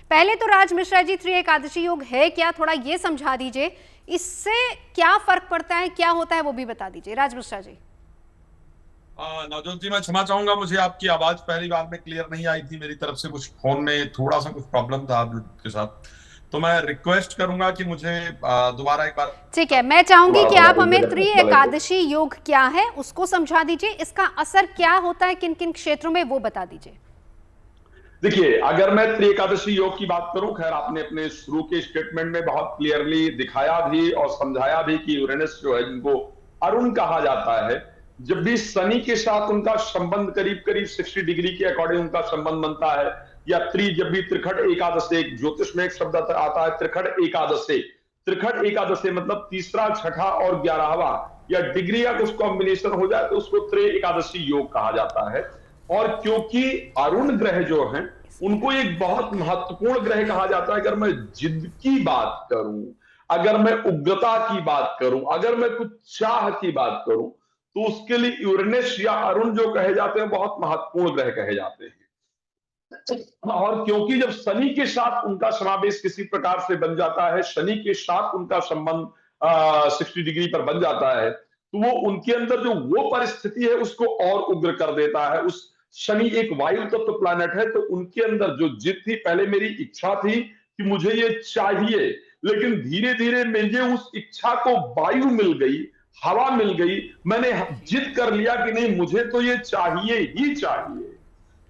पहले तो राज मिश्रा जी, त्रि एकादशी योग है क्या, थोड़ा ये समझा दीजिए। इससे क्या फर्क पड़ता है, क्या होता है, वो भी बता दीजिए राज मिश्रा जी। नवजोत जी, मैं क्षमा चाहूंगा, मुझे आपकी आवाज पहली बार में क्लियर नहीं आई थी। मेरी तरफ से कुछ फोन में थोड़ा सा कुछ प्रॉब्लम था ब्लूटूथ के साथ। तो मैं रिक्वेस्ट करूंगा कि मुझे दोबारा एक बार ठीक है, मैं चाहूंगी कि दोबारा आप हमें बोलिएगा त्रि वाले को। एकादशी योग क्या है उसको समझा दीजिए, इसका असर क्या होता है किन किन क्षेत्रों में, वो बता दीजिए। देखिए, अगर मैं त्रि एकादशी योग की बात करूं, खैर आपने अपने शुरू के स्टेटमेंट में बहुत क्लियरली दिखाया भी और समझाया भी कि यूरेनस जो है, जिनको अरुण कहा जाता है, जब भी शनि के साथ उनका संबंध करीब करीब 60 डिग्री के अकॉर्डिंग उनका संबंध बनता है, या जब भी त्रिखट एकादशी, एक ज्योतिष में एक शब्द आता है त्रिखट एकादशी। त्रिखट एकादशी मतलब तीसरा, छठा और 11वां, या डिग्री का कुछ कॉम्बिनेशन हो जाए तो उसको त्रि एकादशी योग कहा जाता है। और क्योंकि अरुण ग्रह जो हैं, उनको एक बहुत महत्वपूर्ण ग्रह कहा जाता है। अगर मैं जिद की बात करूं, अगर मैं उग्रता की बात करूं, अगर मैं कुछ चाह की बात करूं, तो उसके लिए यूरेनस या अरुण जो कहे जाते हैं बहुत महत्वपूर्ण ग्रह कहे जाते हैं। और क्योंकि जब शनि के साथ उनका समावेश किसी प्रकार से बन जाता है, शनि के साथ उनका संबंध 60 डिग्री पर बन जाता है, तो वो उनके अंदर जो वो परिस्थिति है उसको और उग्र कर देता है। उस शनि एक वायु तत्व प्लैनेट है, तो उनके अंदर जो जिद थी, पहले मेरी इच्छा थी कि मुझे ये चाहिए, लेकिन धीरे धीरे मुझे उस इच्छा को वायु मिल गई, हवा मिल गई, मैंने जिद कर लिया कि नहीं, मुझे तो ये चाहिए ही चाहिए।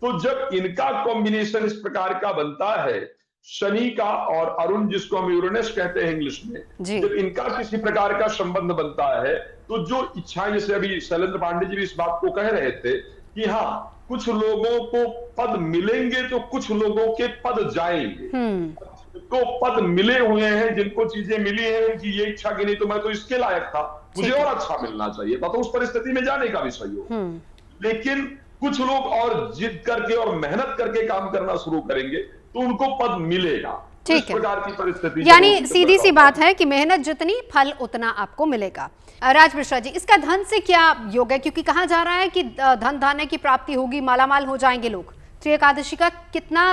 तो जब इनका कॉम्बिनेशन इस प्रकार का बनता है, शनि का और अरुण, जिसको हम यूरेनस कहते हैं इंग्लिश में, जी। जब इनका किसी प्रकार का संबंध बनता है, तो जो इच्छाएं, जैसे अभी शैलेंद्र पांडे जी भी इस बात को कह रहे थे कि हाँ, कुछ लोगों को पद मिलेंगे तो कुछ लोगों के पद जाएंगे। जिनको पद मिले हुए हैं, जिनको चीजें मिली हैं, उनकी ये इच्छा की नहीं तो मैं तो इसके लायक था, मुझे ठीक है। और अच्छा मिलना चाहिए था, तो उस परिस्थिति में जाने का भी सही हो। हम्म। लेकिन कुछ लोग और जिद करके और मेहनत करके काम करना शुरू करेंगे तो उनको पद मिलेगा। तो इस ठीक है, प्रकार की परिस्थिति जब यानी होती है तो सीधी ऐसा सी होता बात है कि मेहनत जितनी, फल उतना आपको मिलेगा। राज मिश्रा जी, इसका धन से क्या योग है, क्योंकि कहा जा रहा है कि धन धान्य की प्राप्ति होगी, मालामाल हो जाएंगे लोग। त्रि एकादशी का कितना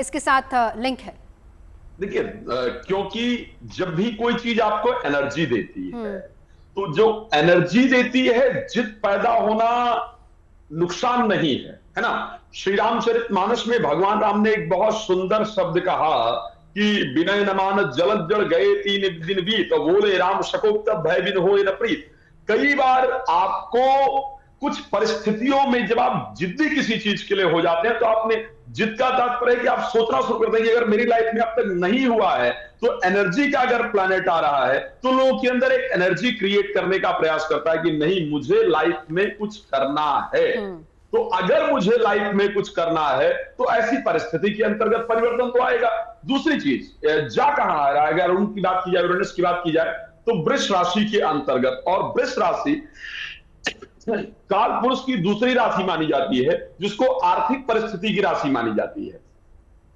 इसके साथ लिंक है? है। देखिए, क्योंकि जब भी कोई चीज आपको एनर्जी देती है, हम्म। तो जो एनर्जी देती है, जिद पैदा होना नुकसान नहीं है ना। श्री रामचरितमानस में भगवान राम ने एक बहुत सुंदर शब्द कहा कि विनय न मानस जलद जड़ गए 3 दिन बीत, तो बोले राम सकोप तब भय बिन होए न प्रीत। कई बार आपको कुछ परिस्थितियों में जब आप जिद्दी किसी चीज के लिए हो जाते हैं, तो आपने जिद का तात्पर्य है कि आप सोचना शुरू कर देंगे, अगर मेरी लाइफ में अब तक नहीं हुआ है, तो एनर्जी का अगर प्लैनेट आ रहा है, तो लोगों के अंदर एक एनर्जी क्रिएट करने का प्रयास करता है कि नहीं, मुझे लाइफ में कुछ करना है। हम्म। तो अगर मुझे लाइफ में कुछ करना है, तो ऐसी परिस्थिति के अंतर्गत परिवर्तन तो आएगा। दूसरी चीज, जा कहां आ रहा है, अगर उनकी बात की जाए, यूरेनस की बात की जाए, तो वृष राशि के अंतर्गत, और वृष राशि काल पुरुष की दूसरी राशि मानी जाती है, जिसको आर्थिक परिस्थिति की राशि मानी जाती है।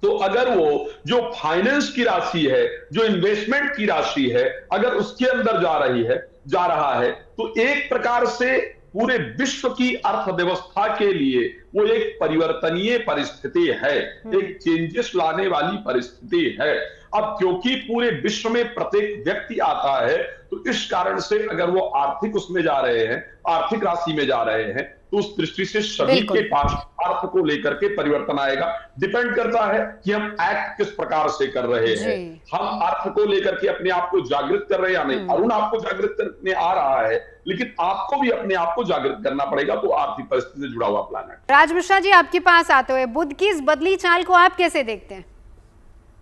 तो अगर वो जो फाइनेंस की राशि है, जो इन्वेस्टमेंट की राशि है, अगर उसके अंदर जा रहा है, तो एक प्रकार से पूरे विश्व की अर्थव्यवस्था के लिए वो एक परिवर्तनीय परिस्थिति है, एक चेंजेस लाने वाली परिस्थिति है। अब क्योंकि पूरे विश्व में प्रत्येक व्यक्ति आता है, तो इस कारण से अगर वो आर्थिक उसमें जा रहे हैं, आर्थिक राशि में जा रहे हैं, तो उस दृष्टि से सभी के बिल्कुल। पास अर्थ को लेकर के परिवर्तन आएगा। डिपेंड करता है कि हम एक्ट किस प्रकार से कर रहे जी। हैं, हम अर्थ को लेकर के अपने आप को जागृत कर रहे हैं या नहीं। अरुण आपको जागृत करने आ रहा है, लेकिन आपको भी अपने आप को जागृत करना पड़ेगा, तो आर्थिक परिस्थिति से जुड़ा हुआ प्लानट। राज मिश्रा जी, आपके पास आते हुए बुध की इस बदली चाल को आप कैसे देखते हैं?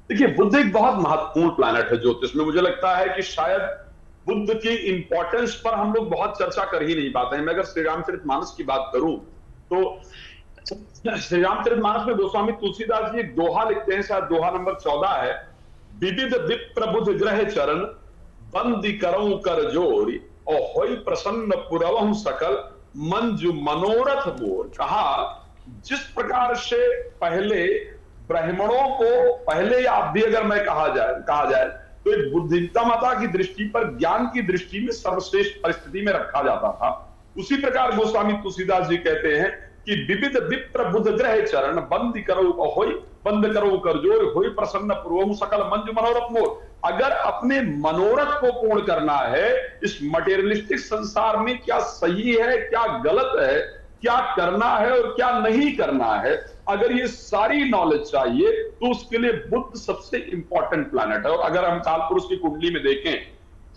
देखिए, बुध एक बहुत महत्वपूर्ण प्लैनेट है ज्योतिष में। मुझे लगता है कि शायद बुध की इंपॉर्टेंस पर हम लोग बहुत चर्चा कर ही नहीं पाते हैं। मैं अगर श्री रामचरितमानस की बात करूं, तो श्री रामचरितमानस में गोस्वामी तुलसीदास जी एक दोहा लिखते हैं, शायद दोहा नंबर 14 है। विविध विप्र बुध ग्रह चरण, बंदी करऊं कर जोरी, और होई प्रसन्न पुरवहु सकल, मंजु मनोरथ मोर। कहा, जिस प्रकार से पहले ब्राह्मणों को, पहले या अब भी अगर मैं कहा जाए तो एक बुद्धिमता माता की दृष्टि पर, ज्ञान की दृष्टि में सर्वश्रेष्ठ परिस्थिति में रखा जाता था। उसी प्रकार गोस्वामी तुलसीदास जी कहते हैं कि विविध विप्र बुध ग्रह चरण, बंदी करो होई बंद करो कर जोर, होई प्रसन्न पूर्वम सकल मंजु मनोरथ मोर। अगर अपने मनोरथ को पूर्ण करना है इस मटेरियलिस्टिक संसार में, क्या सही है क्या गलत है, क्या करना है और क्या नहीं करना है, अगर ये सारी नॉलेज चाहिए तो उसके लिए बुध सबसे इंपॉर्टेंट प्लैनेट है। और अगर हम कालपुरुष की कुंडली में देखें,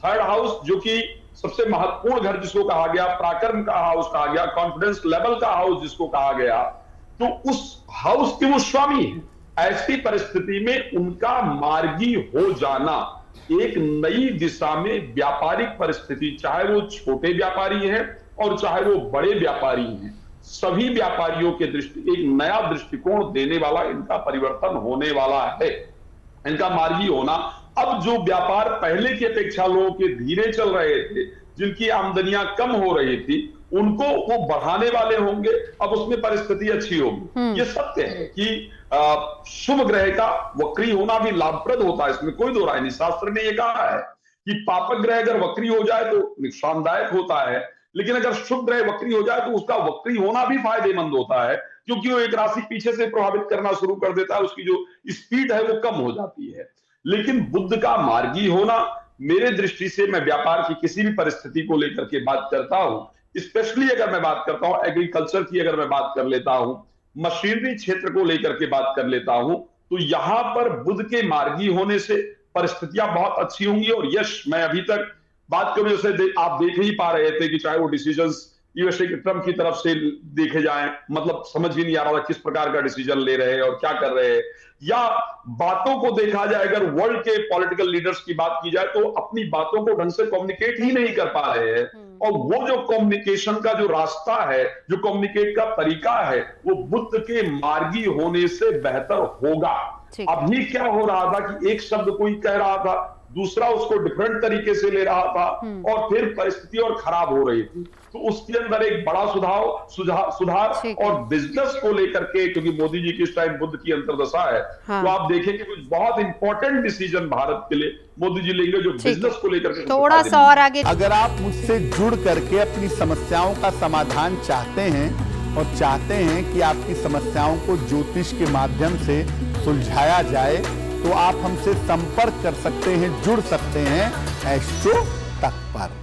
थर्ड हाउस जो कि सबसे महत्वपूर्ण घर जिसको कहा गया, पराक्रम का हाउस कहा गया, कॉन्फिडेंस लेवल का हाउस जिसको कहा गया, तो उस हाउस के वो स्वामी है। ऐसी परिस्थिति में उनका मार्गी हो जाना एक नई दिशा में व्यापारिक परिस्थिति, चाहे वो छोटे व्यापारी हैं और चाहे वो बड़े व्यापारी हैं, सभी व्यापारियों के दृष्टि एक नया दृष्टिकोण देने वाला इनका परिवर्तन होने वाला है, इनका मार्गी होना। अब जो व्यापार पहले की अपेक्षा लोगों के धीरे चल रहे थे, जिनकी आमदनियां कम हो रही थी, उनको वो बढ़ाने वाले होंगे, अब उसमें परिस्थिति अच्छी होगी। ये सत्य है कि शुभ ग्रह का वक्री होना भी लाभप्रद होता है, इसमें कोई दो राय नहीं। शास्त्र ने यह कहा है कि पापक ग्रह अगर वक्री हो जाए तो नुकसानदायक होता है, लेकिन अगर शुभ ग्रह वक्री हो जाए तो उसका वक्री होना भी फायदेमंद होता है, क्योंकि वो एक राशि पीछे से प्रभावित करना शुरू कर देता है, उसकी जो स्पीड है वो कम हो जाती है। लेकिन बुध का मार्गी होना, मेरे दृष्टि से, मैं व्यापार की किसी भी परिस्थिति को लेकर के बात करता हूं, स्पेशली अगर मैं बात करता हूं एग्रीकल्चर की, अगर मैं बात कर लेता हूं, मशीनरी क्षेत्र को लेकर के बात कर लेता हूं, तो यहां पर बुध के मार्गी होने से परिस्थितियां बहुत अच्छी होंगी। और यश, मैं अभी तक बात करूं, जैसे आप देख ही पा रहे थे कि चाहे वो डिसीजंस यूएसए के ट्रम्प की तरफ से देखे जाएं, मतलब समझ ही नहीं आ रहा था किस प्रकार का डिसीजन ले रहे हैं और क्या कर रहे हैं, या बातों को देखा जाए, अगर वर्ल्ड के पॉलिटिकल लीडर्स की बात की जाए तो अपनी बातों को ढंग से कम्युनिकेट ही नहीं कर पा रहे हैं। और वो जो कम्युनिकेशन का जो रास्ता है, जो कम्युनिकेट का तरीका है, वो बुध के मार्गी होने से बेहतर होगा। अभी क्या हो रहा था कि एक शब्द कोई कह रहा था, दूसरा उसको डिफरेंट तरीके से ले रहा था, और फिर परिस्थिति और खराब हो रही थी। तो उसके अंदर एक बड़ा सुधार और बिजनेस को लेकर के, क्योंकि मोदी जी की इस टाइम बुध की अंतर्दशा है, तो आप देखेंगे कुछ बहुत इंपॉर्टेंट डिसीजन भारत के लिए मोदी जी लेंगे, जो बिजनेस को लेकर के थोड़ा सा और आगे। अगर आप मुझसे जुड़ करके अपनी समस्याओं का समाधान चाहते हैं और चाहते हैं कि आपकी समस्याओं को ज्योतिष के माध्यम से सुलझाया जाए, तो आप हमसे संपर्क कर सकते हैं, जुड़ सकते हैं एस्ट्रो तक पर।